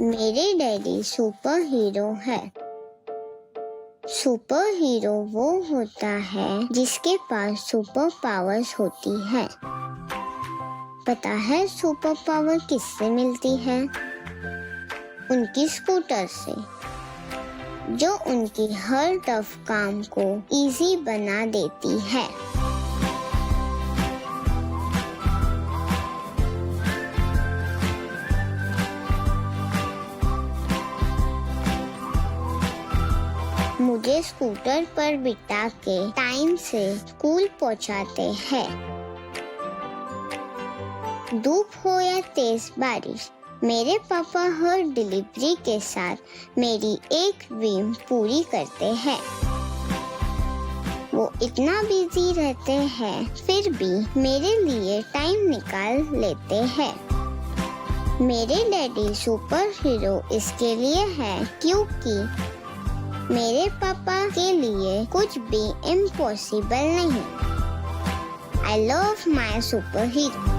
मेरे daddy super hero है। Super hero वो होता है जिसके पास सुपर पावर्स होती है। पता है सुपर पावर किससे मिलती है? उनकी स्कूटर से, जो उनकी हर टफ काम को इजी बना देती है। मुझे स्कूटर पर बिठा के टाइम से स्कूल पहुंचाते हैं। धूप हो या तेज बारिश, मेरे पापा हर डिलीवरी के साथ मेरी एक ड्रीम पूरी करते हैं। वो इतना बिजी रहते हैं, फिर भी मेरे लिए टाइम निकाल लेते हैं। मेरे डैडी सुपर हीरो इसके लिए है क्योंकि मेरे पापा के लिए कुछ भी इम्पॉसिबल नहीं। I love my super hero.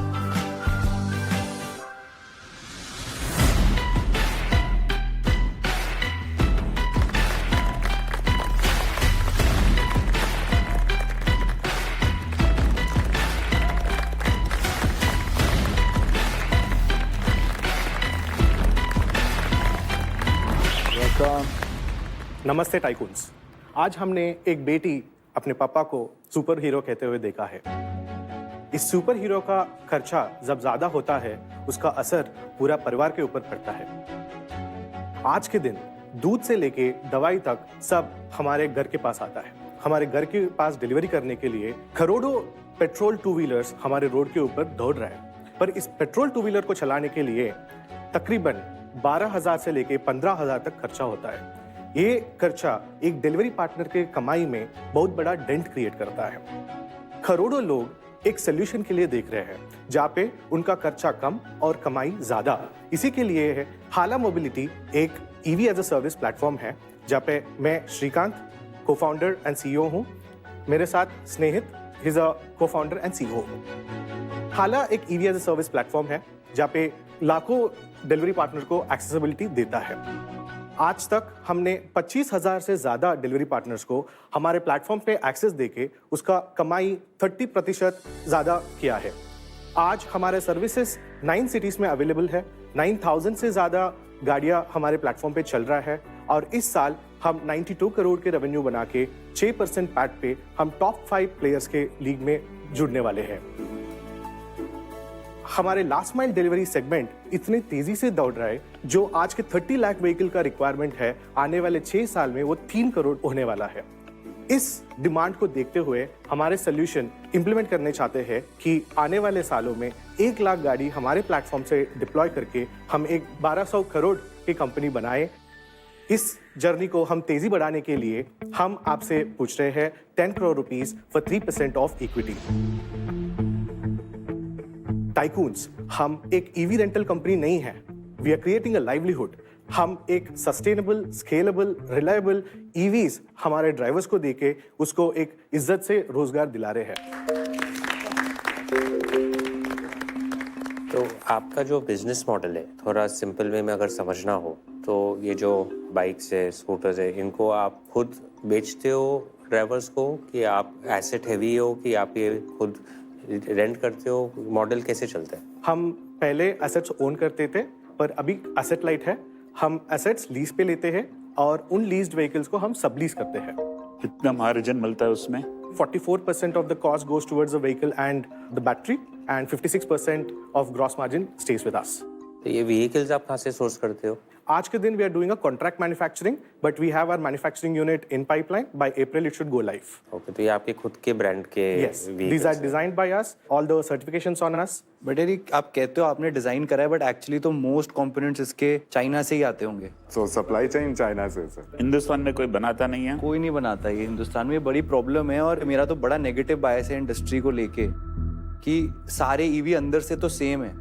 नमस्ते टाइकून्स। आज हमने एक बेटी अपने पापा को सुपर हीरो कहते हुए देखा है। इस सुपर हीरो का खर्चा जब ज्यादा होता है, उसका असर पूरा परिवार के ऊपर पड़ता है। आज के दिन दूध से लेके दवाई तक सब हमारे घर के पास आता है। हमारे घर के पास डिलीवरी करने के लिए करोड़ों पेट्रोल टू व्हीलर्स हमारे रोड के ऊपर दौड़ रहे हैं। पर इस पेट्रोल टू व्हीलर को चलाने के लिए तकरीबन 12,000 से लेके 15,000 तक खर्चा होता है। ये खर्चा एक डिलीवरी पार्टनर के कमाई में बहुत बड़ा डेंट क्रिएट करता है। करोड़ों लोग एक सोल्यूशन के लिए देख रहे हैं जहाँ पे उनका खर्चा कम और कमाई ज्यादा। इसी के लिए है हाला मोबिलिटी एक EV as a service platform है, जहाँ पे मैं श्रीकांत को-फाउंडर एंड सीईओ हूँ। मेरे साथ Snehit is a co-founder and CEO. Hala एक EV as a service platform है जहाँ पे लाखों डिलीवरी पार्टनर को एक्सेसिबिलिटी देता है। आज तक हमने 25,000 से ज्यादा डिलीवरी पार्टनर्स को हमारे प्लेटफॉर्म पे एक्सेस देके उसका कमाई 30% ज्यादा किया है। आज हमारे सर्विसेज 9 सिटीज में अवेलेबल है। 9,000 से ज्यादा गाड़ियां हमारे प्लेटफॉर्म पे चल रहा है और इस साल हम 92 करोड़ के रेवेन्यू बना के 6% पैट पे हम टॉप 5 प्लेयर्स के लीग में जुड़ने वाले हैं। हमारे लास्ट माइल डिलीवरी सेगमेंट इतनी तेजी से दौड़ रहा है, जो आज के 30 लाख व्हीकल का रिक्वायरमेंट है, आने वाले 6 साल में वो 3 करोड़ होने वाला है। इस डिमांड को देखते हुए हमारे सोल्यूशन इंप्लीमेंट करने चाहते हैं कि आने वाले सालों में 1 लाख गाड़ी हमारे प्लेटफॉर्म से डिप्लॉय करके हम एक 1200 करोड़ की कंपनी बनाए। इस जर्नी को हम तेजी बढ़ाने के लिए हम आपसे पूछ रहे हैं 10 crore rupees for 3% of equity. Tycoons, हम एक ईवी रेंटल कंपनी नहीं है। We are creating a livelihood. हम एक सस्टेनेबल, स्केलेबल, रिलायबल ईवीज हमारे ड्राइवर्स को देके उसको एक इज्जत से रोजगार दिला रहे हैं। तो आपका जो बिजनेस मॉडल है, थोड़ा सिंपल वे में अगर समझना हो तो ये जो बाइक्स है, स्कूटर्स है, इनको आप खुद बेचते हो ड्राइवर्स को कि आप एसेट हैवी हो कि आप ये खुद रेंट करते हो? मॉडल कैसे चलता है? हम पहले एसेट्स ओन करते थे, पर अभी एसेट लाइट है। हम एसेट्स लीज पे लेते हैं और उन लीज्ड व्हीकल्स को हम सब लीज करते हैं। कितना मार्जिन मिलता है उसमें? 44% of the cost goes towards the vehicle and the battery and 56% of gross margin stage with us. तो ये व्हीकल्स आप कहाँ से सोर्स करते हो? आज के दिन we are doing a contract manufacturing, but we have our manufacturing unit in pipeline. By April it should go live. Okay, तो ये आपके खुद के ब्रांड के these are designed by us, all the certifications on us। But यार आप कहते हो आपने डिजाइन करा है, बट एक्चुअली तो मोस्ट कंपोनेंट्स इसके चाइना से ही आते होंगे। So supply chain चाइना से सर। हिंदुस्तान में कोई बनाता नहीं है? कोई नहीं बनाता। ये हिंदुस्तान में बड़ी प्रॉब्लम है और मेरा तो बड़ा नेगेटिव बायस है इंडस्ट्री को लेके कि सारे ईवी अंदर से तो सेम है,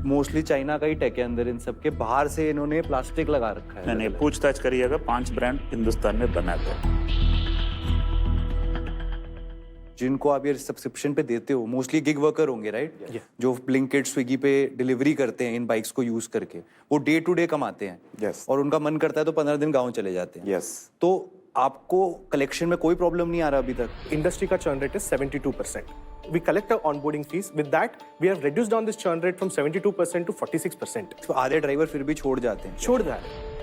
मोस्टली चाइना का ही टेक है अंदर। इन सब के बाहर से इन्होंने प्लास्टिक लगा रखा है। नहीं, पूछताछ करिएगा, 5 ब्रांड हिंदुस्तान में बनाते हैं। जिनको आप ये सब्सक्रिप्शन पे देते हो मोस्टली गिग वर्कर होंगे, राइट? Yeah. जो ब्लिंकिट, स्विगी पे डिलीवरी करते हैं इन बाइक्स को यूज करके, वो डे टू डे कमाते हैं। Yes. और उनका मन करता है तो 15 दिन गाँव चले जाते हैं। Yes. तो आपको कलेक्शन में कोई प्रॉब्लम नहीं आ रहा अभी तक? Industry का churn rate is 72%. We collect our onboarding fees. With that, we have reduced down this churn rate from 72% to 46%. तो आधे ड्राइवर फिर भी छोड़ जाते हैं। छोड़ रहा है।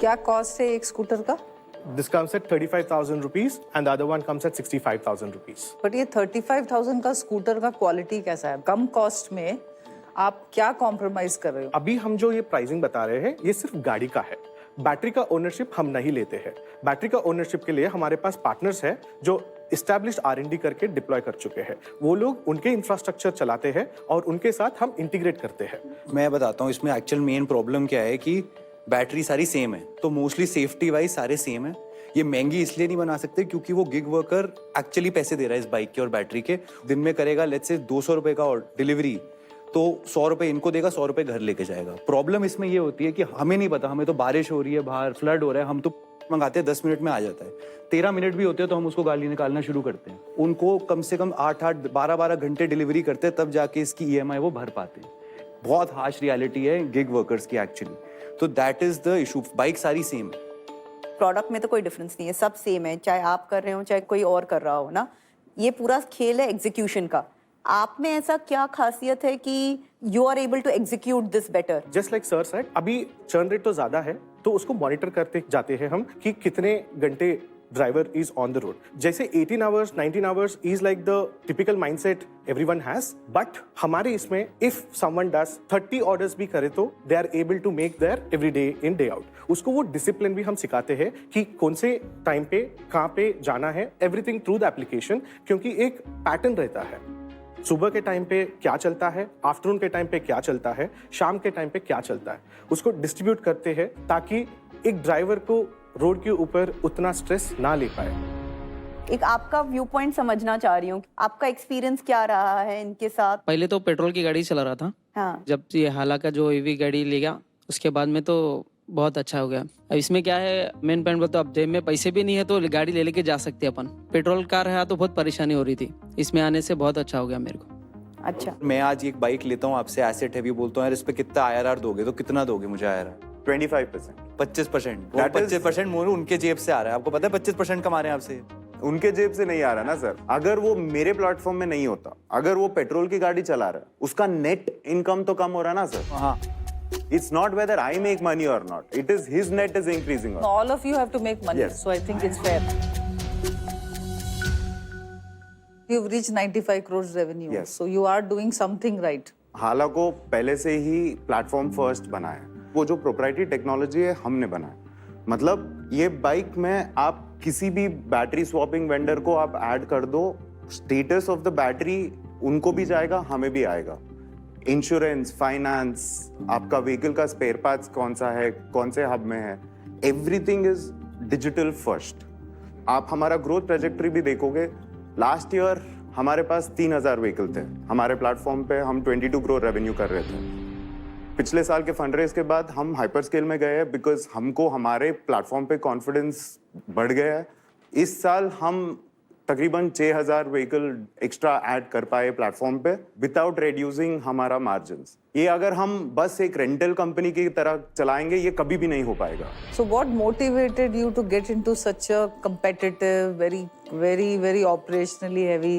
क्या कॉस्ट है एक स्कूटर का? This comes at 35,000 rupees and the other one comes at 65,000 rupees. But ये 35,000 का स्कूटर का क्वालिटी कैसा है? कम कॉस्ट में आप क्या कॉम्प्रोमाइज कर रहे हो? अभी हम जो ये प्राइसिंग बता रहे हैं ये सिर्फ गाड़ी का है। बैटरी का ओनरशिप हम नहीं लेते हैं। बैटरी का ओनरशिप के लिए हमारे पास पार्टनर्स हैं जो इस्टेब्लिश्ड R&D करके डिप्लॉय कर चुके हैं। वो लोग उनके इंफ्रास्ट्रक्चर चलाते हैं और उनके साथ हम इंटीग्रेट करते हैं। मैं बताता हूँ इसमें एक्चुअल मेन प्रॉब्लम क्या है कि बैटरी सारी सेम है, तो मोस्टली सेफ्टी वाइज सारे सेम है। ये महंगी इसलिए नहीं बना सकते क्योंकि वो गिग वर्कर एक्चुअली पैसे दे रहा है इस बाइक के और बैटरी के। दिन में करेगा लेट्स से 200 रुपए का और डिलीवरी, तो 100 रुपए इनको देगा, 100 रुपए घर लेके जाएगा। प्रॉब्लम इसमें ये होती है कि हमें नहीं पता, हमें तो बारिश हो रही है बाहर, फ्लड हो रहा है, हम तो मंगाते हैं 10 मिनट में आ जाता है। 13 मिनट भी होते हैं तो हम उसको गाली निकालना शुरू करते हैं। उनको कम से कम 8-8, 12-12 घंटे डिलीवरी करते हैं तब जाके इसकी EMI वो भर पाते हैं। बहुत हार्श रियलिटी है गिग वर्कर्स की एक्चुअली। तो that is the issue. Bike सारी सेम है, प्रोडक्ट में तो कोई डिफरेंस नहीं है, सब सेम है, चाहे आप कर रहे हो चाहे कोई और कर रहा हो ना। ये पूरा खेल है एग्जीक्यूशन का। आप में ऐसा क्या खासियत है कि you are able to execute this better? Just like sir said, अभी चर्न रेट तो ज्यादा है तो उसको मॉनिटर करते जाते हैं हम कि कितने घंटे driver is on the road. जैसे 18 hours 19 hours is like the typical mindset everyone has, but हमारे इसमें इफ समवन डज 30 ऑर्डर्स भी करे तो they are able to make their every day in day out. उसको वो डिसिप्लिन भी हम सिखाते हैं कि कौन से टाइम पे कहाँ पे जाना है, एवरीथिंग थ्रू द एप्लीकेशन, क्योंकि एक पैटर्न रहता है। सुबह के टाइम पे क्या चलता है, आफ्टरनून के टाइम पे क्या चलता है, शाम के टाइम पे क्या चलता है, उसको डिस्ट्रीब्यूट करते हैं ताकि एक ड्राइवर को रोड के ऊपर उतना स्ट्रेस ना ले पाए। एक आपका व्यू पॉइंट समझना चाह रही हूँ, आपका एक्सपीरियंस क्या रहा है इनके साथ? पहले तो पेट्रोल की गाड़ी चला रहा था। हाँ। जब ये हाला का जो EV गाड़ी ले गया उसके बाद में तो बहुत अच्छा हो गया। अब इसमें क्या है, मेन पॉइंट बताओ, अब जेब में पैसे भी नहीं है तो गाड़ी ले लेके जा सकते हैं अपन। पेट्रोल कार रहा तो बहुत परेशानी हो रही थी, इसमें आने से बहुत अच्छा हो गया मेरे को। अच्छा, मैं आज एक बाइक लेता हूँ आपसे, एसेट हैवी, बोलता हूँ यार इस पे कितना IRR दोगे, तो कितना दोगे मुझे IRR? 25%. 25%। That is- 25% मोरू उनके जेब से आ रहा है। आपको पता है 25% कमा रहे हैं आपसे? उनके जेब से नहीं आ रहा ना सर। अगर वो मेरे प्लेटफॉर्म में नहीं होता, अगर वो पेट्रोल की गाड़ी चला रहा है, उसका नेट इनकम तो कम हो रहा ना सर। हाँ, It's not whether I make money or not. It is his net is increasing. All of you have to make money, Yes. so I think it's fair. You've reached 95 crores revenue, Yes. so you are doing something right. हाला को पहले से ही platform first बनाया। वो जो proprietary technology है हमने बनाया। मतलब ये बाइक में आप किसी भी बैटरी स्वैपिंग वेंडर को आप ऐड कर दो, स्टेटस ऑफ द बैटरी उनको भी जाएगा, हमें भी आएगा। इंश्योरेंस, फाइनेंस, आपका व्हीकल का स्पेयर पार्ट्स कौन सा है, कौन से हब में है, एवरीथिंग इज डिजिटल फर्स्ट। आप हमारा ग्रोथ ट्रेजेक्टरी भी देखोगे, लास्ट ईयर हमारे पास 3000 व्हीकल थे हमारे प्लेटफॉर्म पे, हम 22 करोड़ रेवेन्यू कर रहे थे। पिछले साल के फंड रेज के बाद हम हाइपर स्केल में गए हैं बिकॉज हमको हमारे प्लेटफॉर्म पे कॉन्फिडेंस बढ़ गया है। इस साल हम तकरीबन 6000 व्हीकल एक्स्ट्रा ऐड कर पाए प्लेटफॉर्म पे विदाउट रिड्यूसिंग हमारा मार्जिन्स। ये अगर हम बस एक रेंटल कंपनी की तरह चलाएंगे ये कभी भी नहीं हो पाएगा। So what motivated you to get into such a competitive, very operationally heavy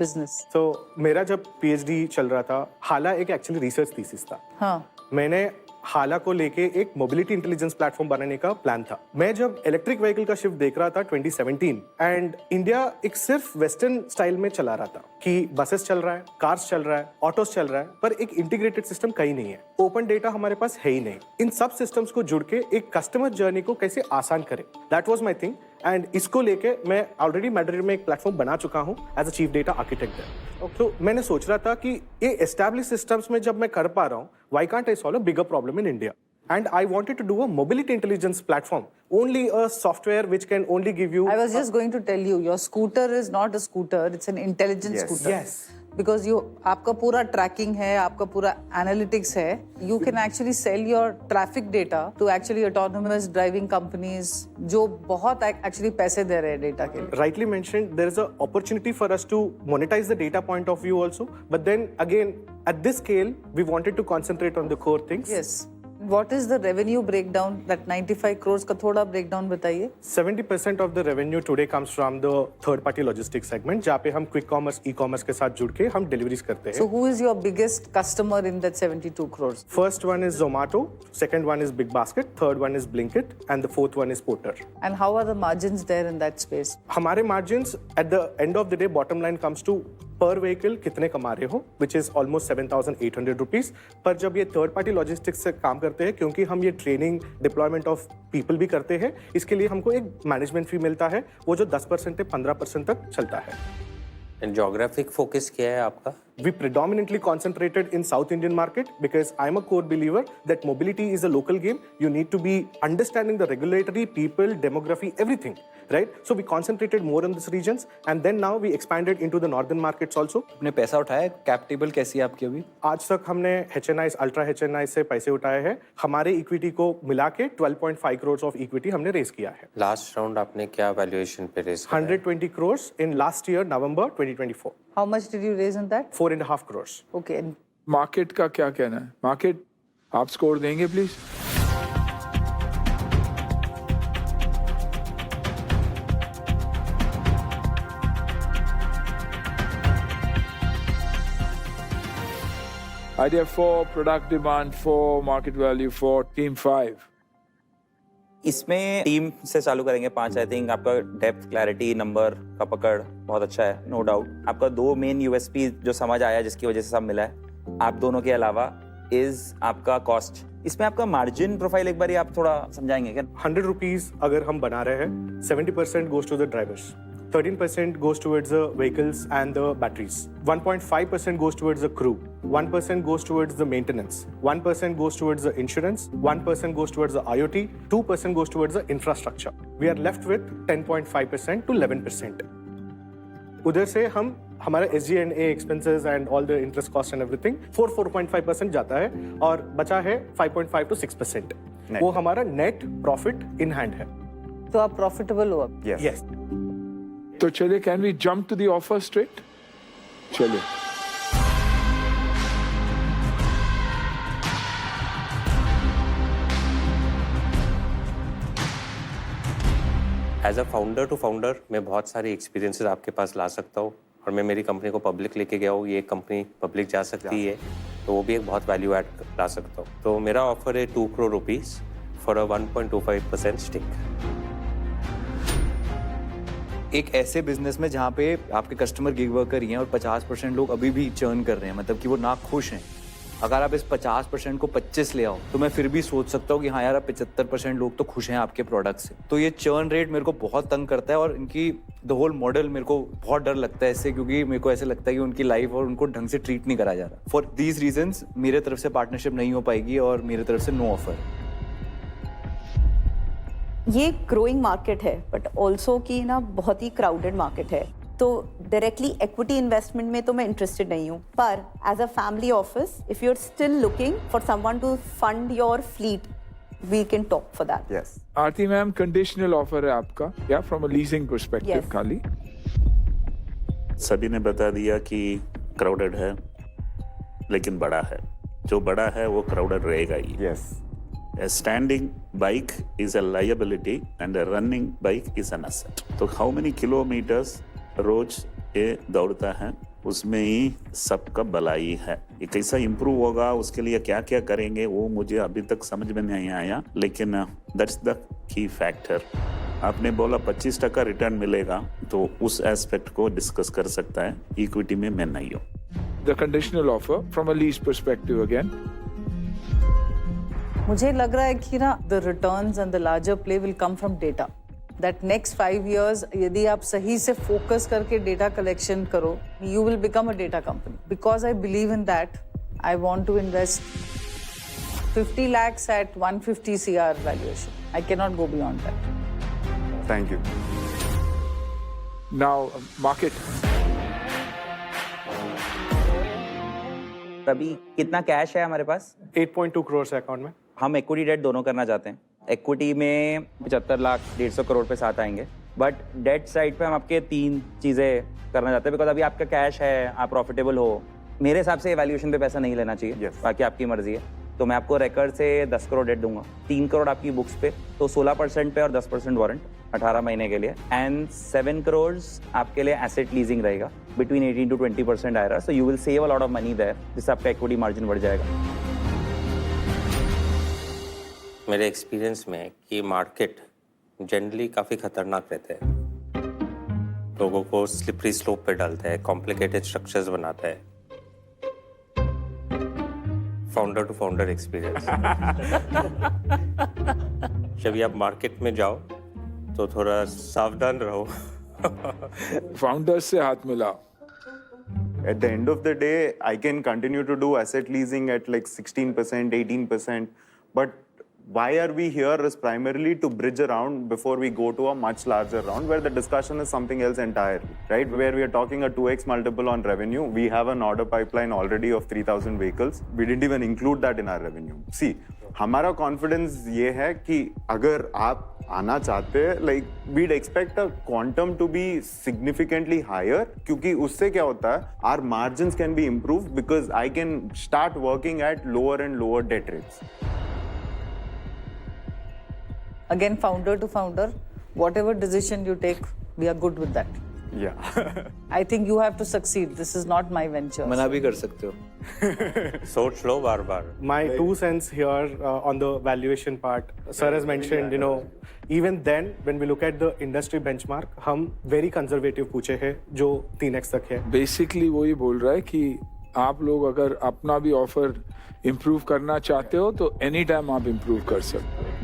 business? तो मेरा जब PhD चल रहा था, हाला एक एक्चुअली रिसर्च थीसिस था। हाँ, मैंने हाला को लेके एक मोबिलिटी इंटेलिजेंस प्लेटफॉर्म बनाने का प्लान था। मैं जब इलेक्ट्रिक व्हीकल का शिफ्ट देख रहा था 2017, एंड इंडिया एक सिर्फ वेस्टर्न स्टाइल में चला रहा था कि बसेस चल रहा है, कार्स चल रहा है, ऑटोस चल रहा है, पर एक इंटीग्रेटेड सिस्टम कहीं नहीं है। ओपन डेटा हमारे पास है ही नहीं। इन सब सिस्टम्स को जुड़ के एक कस्टमर जर्नी को कैसे आसान करें, that was my thing. And इसको लेके मैं ऑलरेडी मैड्रिड में एक प्लेटफॉर्म बना चुका हूँ as a chief data architect. तो मैंने सोच रहा था कि ये एस्टैब्लिश सिस्टम्स में जब मैं कर पा रहा हूँ, why can't I solve a bigger problem in India? And I wanted to do a mobility intelligence platform, only a software which can only give you. I was just going to tell you, your scooter is not a scooter; it's an intelligent Yes. scooter. Yes. because आपका पूरा trekking है, आपका पूरा analytics है. You can actually sell your traffic data to actually autonomous driving companies जो बहुत actually पैसे दे रहे हैं डेटा के लिए. Rightly mentioned, there is an opportunity for us to monetize the data point of view also. But then again, at this scale, we wanted to concentrate on the core things. Yes. What is the revenue breakdown? That 95 crores का थोड़ा breakdown बताइए. 70% of the revenue today comes from the third party logistics segment, जहाँ पे हम quick commerce, e-commerce के साथ जुड़ के हम deliveries करते हैं. So who is your biggest customer in that 72 crores? First one is Zomato, second one is Big Basket, third one is Blinkit, and the fourth one is Porter. And how are the margins there in that space? हमारे margins at the end of the day bottom line comes to per vehicle कितने कमा रहे हो, which is almost 7,800 rupees. पर जब ये third party logistics से काम करते हैं, क्योंकि हम ये ट्रेनिंग डिप्लॉयमेंट ऑफ पीपल भी करते हैं, इसके लिए हमको एक मैनेजमेंट फी मिलता है, वो जो 10% से 15% तक चलता है. एंड जोग्राफिक फोकस क्या है आपका? We predominantly concentrated in South Indian market because I'm a core believer that mobility is a local game. You need to be understanding the regulatory, people, demography, everything, right? So we concentrated more on these regions, and then now we expanded into the northern markets also. आपने पैसा उठाया, cap table कैसी है आपकी अभी? आज तक हमने HNI, अल्ट्रा HNI से पैसे उठाए हैं. हमारे इक्विटी को मिला के 12.5 crores of equity हमने रेज किया है. लास्ट राउंड आपने क्या वैल्यूएशन पे रेज किया? 120 crores in last year, November 2024. How much did you raise in that? 4.5 crores. Okay. Market का क्या कहना है? मार्केट आप स्कोर देंगे please? Idea 4, product demand 4, market value 4, team 5. इसमें टीम से चालू करेंगे 5. आई थिंक आपका डेप्थ, क्लैरिटी, नंबर का पकड़ बहुत अच्छा है, नो डाउट. आपका 2 मेन यूएसपी जो समझ आया, जिसकी वजह से सब मिला है, आप दोनों के अलावा इज आपका कॉस्ट. इसमें आपका मार्जिन प्रोफाइल एक बार आप थोड़ा समझाएंगे क्या? 100 rupees अगर हम बना रहे हैं, 70% goes to the drivers, 13% goes towards the vehicles and the batteries, 1.5% goes towards the crew, 1% goes towards the maintenance, 1% goes towards the insurance, 1% goes towards the IoT, 2% goes towards the infrastructure. We are left with 10.5% to 11%. उधर से हम हमारा SG&A expenses and all the interest cost and everything 4.5% जाता है, और बचा है 5.5 to 6%. वो हमारा net profit in hand है. तो आप प्रॉफिटेबल हो अब? Yes. तो चलिए, can we jump to the offer straight? चलिए. As a founder to founder मैं बहुत सारे एक्सपीरियंसेस आपके पास ला सकता हूँ, और मैं मेरी कंपनी को पब्लिक लेके गया हूँ. ये कंपनी पब्लिक जा सकती है, तो वो भी एक बहुत वैल्यू ऐड ला सकता हूँ. तो मेरा ऑफर है 2 crore rupees for a 1.25% stake. एक ऐसे बिजनेस में जहाँ पे आपके कस्टमर गिग वर्कर ही हैं और 50% लोग अभी भी चर्न कर रहे हैं, मतलब कि वो ना खुश हैं. अगर आप इस 50% को 25 ले आओ, तो मैं फिर भी सोच सकता हूँ कि हाँ यार, आप 75% लोग तो खुश हैं आपके प्रोडक्ट से. तो ये चर्न रेट मेरे को बहुत तंग करता है, और इनकी द होल मॉडल मेरे को बहुत डर लगता है इससे, क्योंकि मेरे को ऐसे लगता है कि उनकी लाइफ और उनको ढंग से ट्रीट नहीं करा जा रहा. फॉर दीज रीजंस मेरे तरफ से पार्टनरशिप नहीं हो पाएगी, और मेरे तरफ से नो ऑफर. ये ग्रोइंग मार्केट है, बट ऑल्सो कि ना बहुत ही क्राउडेड मार्केट है. तो डायरेक्टली इक्विटी इन्वेस्टमेंट में तो मैं इंटरेस्टेड नहीं हूँ, पर as a family office if you are still looking for someone to fund your fleet, we can talk for that. Yes. Aarti ma'am, conditional offer है आपका या from a leasing perspective? Yes. खाली सभी ने बता दिया कि क्राउडेड है, लेकिन बड़ा है. जो बड़ा है वो क्राउडेड रहेगा ही. Yes. A standing bike is a liability and a running bike is an asset. तो how many kilometers रोज ये दौड़ता है, उसमें ही सबका भलाई है. ये कैसा इम्प्रूव होगा, उसके लिए क्या क्या करेंगे, वो मुझे अभी तक समझ में नहीं आया, लेकिन दैट्स द की फैक्टर. आपने बोला 25% रिटर्न मिलेगा, तो उस एस्पेक्ट को डिस्कस कर सकता है. इक्विटी में मैं नहीं हूँ. The conditional offer from a lease perspective again. मुझे लग रहा है कि ना the returns and the larger play will come from data. That next 5 years यदि आप सही से फोकस करके डेटा कलेक्शन करो, you will become a data company. Because I believe in that, I want to invest 50 lakhs at 150 CR valuation. I cannot go beyond that. Thank you. Now, market. तो अभी कितना cash है हमारे पास? 8.2 crores है account में। हम equity debt दोनों करना चाहते हैं। इक्विटी में 75 लाख 150 करोड़ पे साथ आएंगे, बट डेट साइड पे हम आपके 3 चीज़ें करना चाहते हैं। बिकॉज अभी आपका कैश है, आप प्रॉफिटेबल हो, मेरे हिसाब से वैल्यूएशन पे पैसा नहीं लेना चाहिए। बाकी आपकी मर्जी है। तो मैं आपको रिकॉर्ड से 10 करोड़ डेट दूंगा, 3 करोड़ आपकी बुक्स पे, तो 16% पे और 10% वारंट 18 महीने के लिए, एंड 7 करोड़ आपके लिए एसेट लीजिंग रहेगा बिटवीन 18 to 20% आएगा। So you will save a lot of money there, जिससे आपका इक्विटी मार्जिन बढ़ जाएगा। मेरे एक्सपीरियंस में कि मार्केट जनरली काफ़ी खतरनाक रहता है, लोगों को स्लिपरी स्लोप पे डालता है, कॉम्प्लिकेटेड स्ट्रक्चर्स बनाता है। Founder to founder experience. जब भी आप मार्केट में जाओ तो थोड़ा सावधान रहो। फाउंडर्स से हाथ मिलाओ। At the end of the day, I can continue to do asset leasing at like 16%, 18%, but why are we here is primarily to bridge a round before we go to a much larger round where the discussion is something else entirely, right? Where we are talking a 2x multiple on revenue. We have an order pipeline already of 3,000 vehicles. We didn't even include that in our revenue. See, हमारा confidence ये है कि अगर आप आना चाहते हैं, like we'd expect a quantum to be significantly higher, क्योंकि उससे क्या होता है, our margins can be improved because I can start working at lower and lower debt rates. Again, founder to founder, whatever decision you take, we are good with that. Yeah. I think you have to succeed. This is not my venture. मना भी कर सकते हो। सोच लो बार बार। My 2 cents here on the valuation part. Sir has mentioned, you know, even then when we look at the industry benchmark, हम very conservative पूछे हैं जो 3x तक है। बेसिकली वो ये बोल रहा है कि आप लोग अगर अपना भी ऑफर इम्प्रूव करना चाहते हो तो एनी टाइम आप इम्प्रूव कर सकते हो।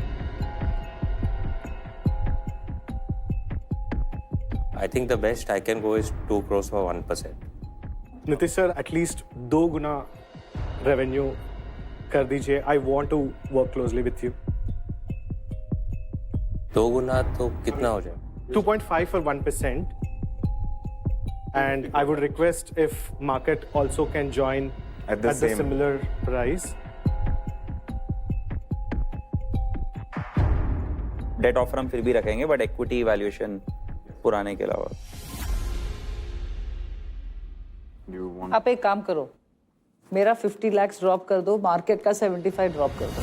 I think the best I can go is 2 crores for 1%. Nitish sir, at least 2 Guna revenue कर दीजिए। I want to work closely with you. 2 गुना तो कितना हो जाए? 2.5 for 1%. And I would request if market also can join At the same. similar price. Debt offer हम फिर भी रखेंगे, बट इक्विटी वैल्यूएशन पुराने के अलावा। You want? आप एक काम करो, मेरा 50 lakhs ड्रॉप कर दो, मार्केट का 75 ड्रॉप कर दो।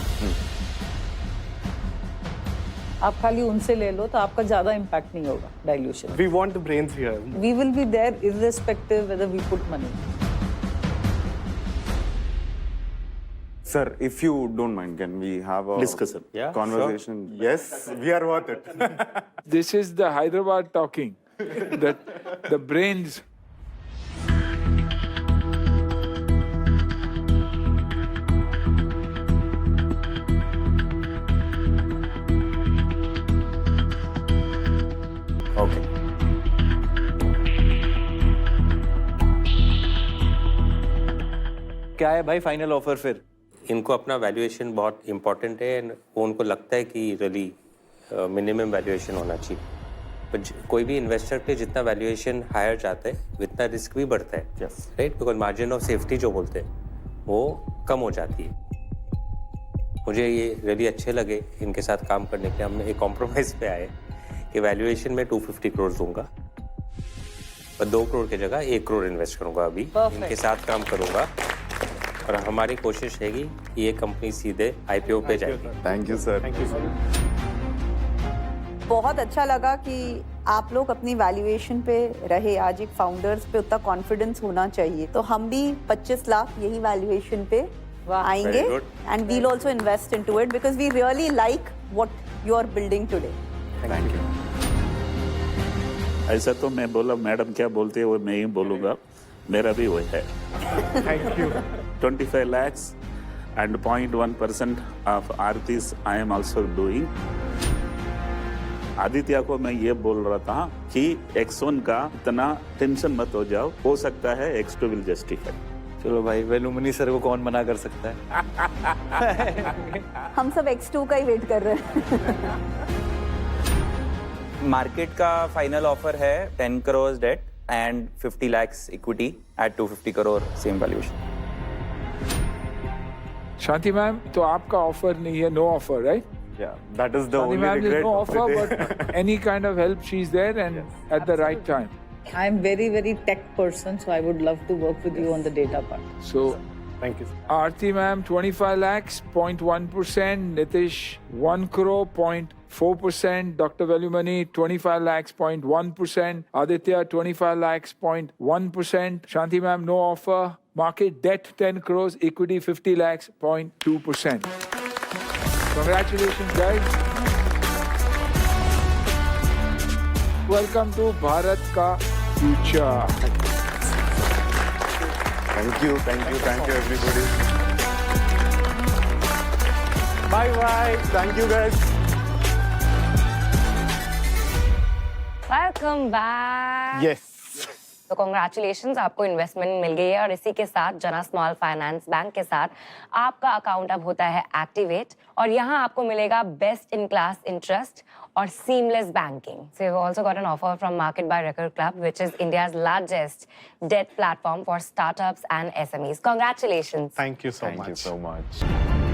आप खाली उनसे ले लो तो आपका ज्यादा इम्पैक्ट नहीं होगा dilution. We want the brains here. We will be there irrespective whether we put money. Sir, if you don't mind, can we have a Discussion. Yeah, conversation? Yes, we are worth it. This is the Hyderabad talking. The brains. Okay. क्या है भाई final offer फिर? इनको अपना valuation बहुत important है and वो उनको लगता है कि रियली मिनिमम वैल्यूएशन होना चाहिए। पर कोई भी इन्वेस्टर पे जितना वैल्यूएशन हायर जाता है उतना रिस्क भी बढ़ता है, right? Because margin of safety जो बोलते हैं वो कम हो जाती है। मुझे ये रियली अच्छे लगे इनके साथ काम करने के लिए। हम एक कॉम्प्रोमाइज़ पे आए कि वैल्यूएशन में 250 करोड़ दूंगा, पर 2 करोड़ की जगह 1 करोड़ इन्वेस्ट करूंगा। अभी इनके साथ काम करूंगा और हमारी कोशिश रहेगी कि ये कंपनी सीधे IPO पे जाएगी। Thank you, sir. Thank you, sir. बहुत अच्छा लगा कि आप लोग अपनी वैल्यूएशन पे रहे। आज एक फाउंडर्स पे उतना कॉन्फिडेंस होना चाहिए, तो हम भी 25 लाख यही वैल्यूएशन पे आएंगे, Very good. And we'll also invest into it because we really like what you are building today. Thank you. ऐसा तो मैं बोला, मैडम क्या बोलते हैं वो मैं ही बोलूँगा, मेरा भी वही है। Thank you. 25 lakhs and 0.1% of Aarti's I am also doing. Aditya को मैं ये बोल रहा था कि X1 का इतना टेंशन मत हो जाओ, हो सकता है X2 will justify. चलो भाई, वेलुमनी सर को कौन मना कर सकता है? हम सब X2 का ही वेट कर रहे हैं। मार्केट का फाइनल ऑफर है 10 crore debt and 50 lakhs equity at 250 crore same valuation. Shanti ma'am, तो आपका ऑफर नहीं है, no offer, right? Yeah, that is the Shani only ma'am, there's regret no of the offer, day. but any kind of help, she's there and at the right time. I'm very, very tech person, so I would love to work with you on the data part. So, Thank you. Aarti ma'am, 25 lakhs, 0.1%. Nitish, 1 crore, 0.4%. Dr. Velumani, 25 lakhs, 0.1%. Aditya, 25 lakhs, 0.1%. Shanti ma'am, no offer. Market debt, 10 crores. Equity, 50 lakhs, 0.2%. Congratulations, guys. Welcome to Bharat Ka Future. Thank you everybody. Bye. Thank you, guys. Welcome back. Yes. तो congratulations, आपको investment मिल गई है और इसी के साथ जना small finance bank के साथ आपका अकाउंट अब होता है एक्टिवेट और यहाँ आपको मिलेगा बेस्ट इन क्लास इंटरेस्ट और seamless banking. So you also got an offer from market by record club which is India's largest debt platform for startups and SMEs. Congratulations. Thank you so Thank much. you so much.